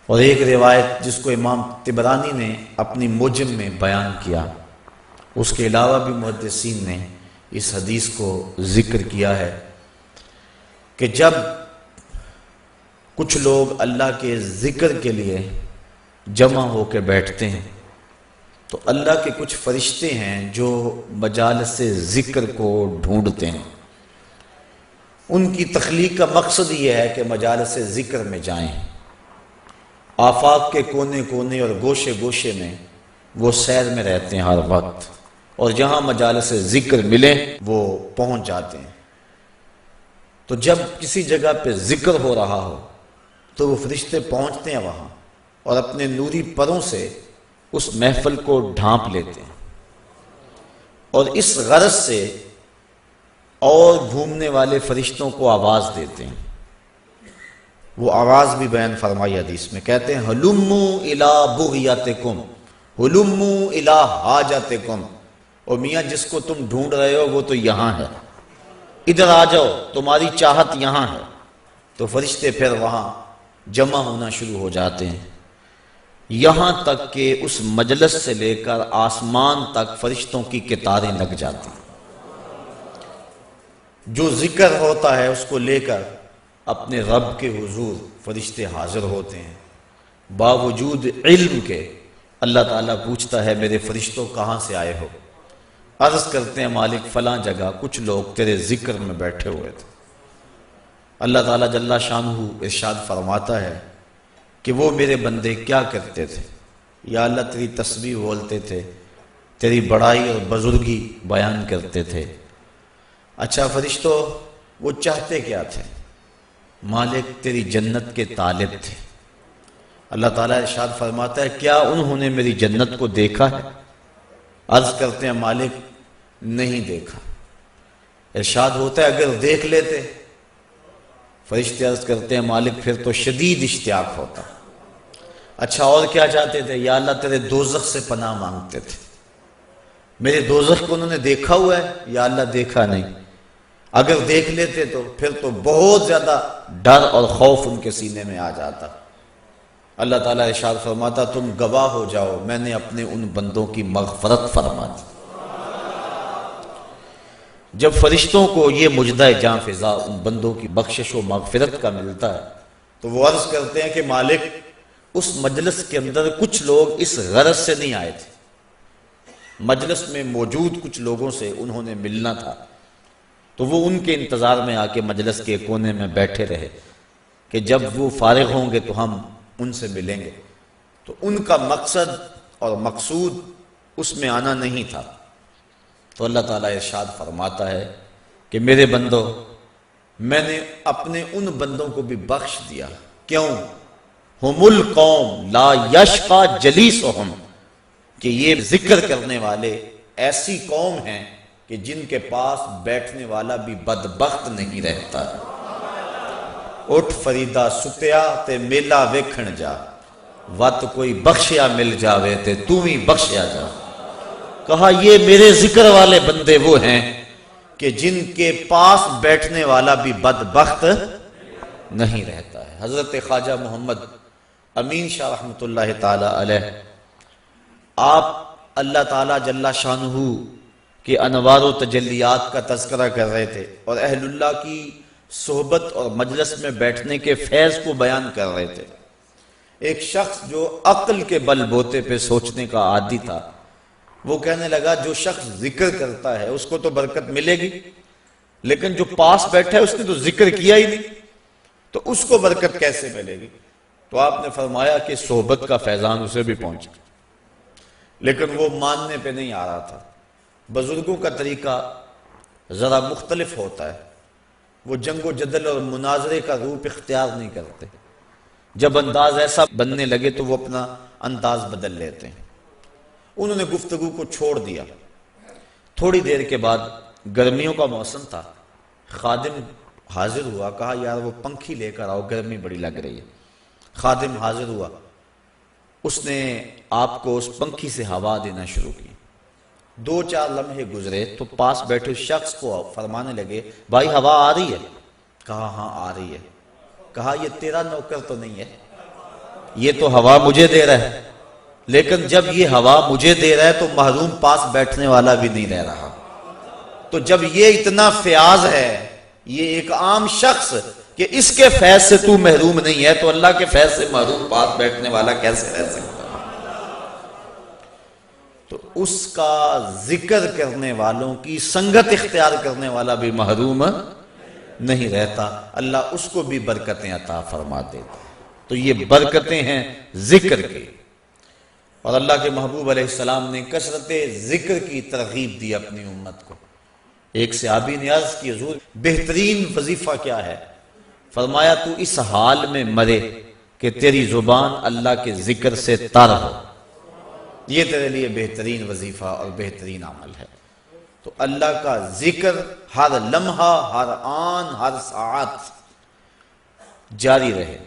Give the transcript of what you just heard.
اور ایک روایت جس کو امام طبرانی نے اپنی موجم میں بیان کیا، اس کے علاوہ بھی محدثین نے اس حدیث کو ذکر کیا ہے کہ جب کچھ لوگ اللہ کے ذکر کے لیے جمع ہو کے بیٹھتے ہیں تو اللہ کے کچھ فرشتے ہیں جو مجالس ذکر کو ڈھونڈتے ہیں۔ ان کی تخلیق کا مقصد یہ ہے کہ مجالس ذکر میں جائیں، آفاق کے کونے کونے اور گوشے گوشے میں وہ سیر میں رہتے ہیں ہر وقت، اور جہاں مجالس ذکر ملے وہ پہنچ جاتے ہیں۔ تو جب کسی جگہ پہ ذکر ہو رہا ہو تو وہ فرشتے پہنچتے ہیں وہاں اور اپنے نوری پروں سے اس محفل کو ڈھانپ لیتے ہیں، اور اس غرض سے اور گھومنے والے فرشتوں کو آواز دیتے ہیں۔ وہ آواز بھی بیان فرمائی حدیث میں، کہتے ہیں ہلموا الی بغیتکم، ہلموا الی حاجتکم، اور میاں جس کو تم ڈھونڈ رہے ہو وہ تو یہاں ہے، ادھر آ جاؤ، تمہاری چاہت یہاں ہے۔ تو فرشتے پھر وہاں جمع ہونا شروع ہو جاتے ہیں، یہاں تک کہ اس مجلس سے لے کر آسمان تک فرشتوں کی قطاریں لگ جاتی ہیں۔ جو ذکر ہوتا ہے اس کو لے کر اپنے رب کے حضور فرشتے حاضر ہوتے ہیں، باوجود علم کے اللہ تعالیٰ پوچھتا ہے میرے فرشتوں کہاں سے آئے ہو؟ عرض کرتے ہیں مالک فلاں جگہ کچھ لوگ تیرے ذکر میں بیٹھے ہوئے تھے۔ اللہ تعالیٰ جل شانہ ارشاد فرماتا ہے کہ وہ میرے بندے کیا کرتے تھے؟ یا اللہ تیری تسبیح بولتے تھے، تیری بڑائی اور بزرگی بیان کرتے تھے۔ اچھا فرشتوں وہ چاہتے کیا تھے؟ مالک تیری جنت کے طالب تھے۔ اللہ تعالیٰ ارشاد فرماتا ہے کیا انہوں نے میری جنت کو دیکھا ہے؟ عرض کرتے ہیں مالک نہیں دیکھا۔ ارشاد ہوتا ہے اگر دیکھ لیتے؟ فرشتے عرض کرتے ہیں مالک پھر تو شدید اشتیاق ہوتا۔ اچھا اور کیا چاہتے تھے؟ یا اللہ تیرے دوزخ سے پناہ مانگتے تھے، میرے دوزخ کو انہوں نے دیکھا ہوا ہے؟ یا اللہ دیکھا نہیں۔ اگر دیکھ لیتے تو پھر تو بہت زیادہ ڈر اور خوف ان کے سینے میں آ جاتا۔ اللہ تعالیٰ ارشاد فرماتا تم گواہ ہو جاؤ میں نے اپنے ان بندوں کی مغفرت فرما دی۔ جب فرشتوں کو یہ مجدہ جاں فضا ان بندوں کی بخشش و مغفرت کا ملتا ہے تو وہ عرض کرتے ہیں کہ مالک اس مجلس کے اندر کچھ لوگ اس غرض سے نہیں آئے تھے، مجلس میں موجود کچھ لوگوں سے انہوں نے ملنا تھا، تو وہ ان کے انتظار میں آ کے مجلس کے کونے میں بیٹھے رہے کہ جب وہ فارغ ہوں گے تو ہم ان سے ملیں گے۔ تو ان کا مقصد اور مقصود اس میں آنا نہیں تھا۔ تو اللہ تعالیٰ ارشاد فرماتا ہے کہ میرے بندوں میں نے اپنے ان بندوں کو بھی بخش دیا۔ کیوں؟ ہم القوم لا یشقی جلیسہم، کہ یہ ذکر کرنے والے ایسی قوم ہیں کہ جن کے پاس بیٹھنے والا بھی بدبخت نہیں رہتا۔ اٹھ فریدا ستیا تے میلا ویکھن جا، وت کوئی بخشیا مل جاوے تے تو ہی بخشیا جا۔ کہا یہ میرے ذکر والے بندے وہ ہیں کہ جن کے پاس بیٹھنے والا بھی بدبخت نہیں رہتا ہے۔ حضرت خواجہ محمد امین شاہ رحمۃ اللہ تعالی علیہ آپ اللہ تعالیٰ جل شانہ کے انوار و تجلیات کا تذکرہ کر رہے تھے اور اہل اللہ کی صحبت اور مجلس میں بیٹھنے کے فیض کو بیان کر رہے تھے۔ ایک شخص جو عقل کے بل بوتے پہ سوچنے کا عادی تھا وہ کہنے لگا جو شخص ذکر کرتا ہے اس کو تو برکت ملے گی، لیکن جو پاس بیٹھا ہے اس نے تو ذکر کیا ہی نہیں تو اس کو برکت کیسے ملے گی؟ تو آپ نے فرمایا کہ صحبت کا فیضان اسے بھی پہنچا، لیکن وہ ماننے پہ نہیں آ رہا تھا۔ بزرگوں کا طریقہ ذرا مختلف ہوتا ہے، وہ جنگ و جدل اور مناظرے کا روپ اختیار نہیں کرتے، جب انداز ایسا بننے لگے تو وہ اپنا انداز بدل لیتے ہیں۔ انہوں نے گفتگو کو چھوڑ دیا۔ تھوڑی دیر کے بعد گرمیوں کا موسم تھا، خادم حاضر ہوا، کہا یار وہ پنکھی لے کر آؤ گرمی بڑی لگ رہی ہے۔ خادم حاضر ہوا، اس نے آپ کو اس پنکھی سے ہوا دینا شروع کی۔ 2-4 لمحے گزرے تو پاس بیٹھے شخص کو فرمانے لگے بھائی ہوا آ رہی ہے؟ کہا ہاں آ رہی ہے۔ کہا یہ تیرا نوکر تو نہیں ہے؟ یہ تو ہوا مجھے دے رہا ہے، لیکن جب یہ ہوا مجھے دے رہا ہے تو محروم پاس بیٹھنے والا بھی نہیں رہ رہا۔ تو جب یہ اتنا فیاض ہے، یہ ایک عام شخص کہ اس کے فیض سے تو محروم نہیں ہے، تو اللہ کے فیض سے محروم پاس بیٹھنے والا کیسے رہ سکتا؟ تو اس کا ذکر کرنے والوں کی سنگت اختیار کرنے والا بھی محروم نہیں رہتا، اللہ اس کو بھی برکتیں عطا فرما دیتا۔ تو یہ برکتیں ہیں ذکر کی، اور اللہ کے محبوب علیہ السلام نے کثرت ذکر کی ترغیب دی اپنی امت کو۔ ایک صحابی نے عرض کی حضور بہترین وظیفہ کیا ہے؟ فرمایا تو اس حال میں مرے کہ تیری زبان اللہ کے ذکر سے تر ہو، یہ تیرے لیے بہترین وظیفہ اور بہترین عمل ہے۔ تو اللہ کا ذکر ہر لمحہ، ہر آن، ہر ساعت جاری رہے۔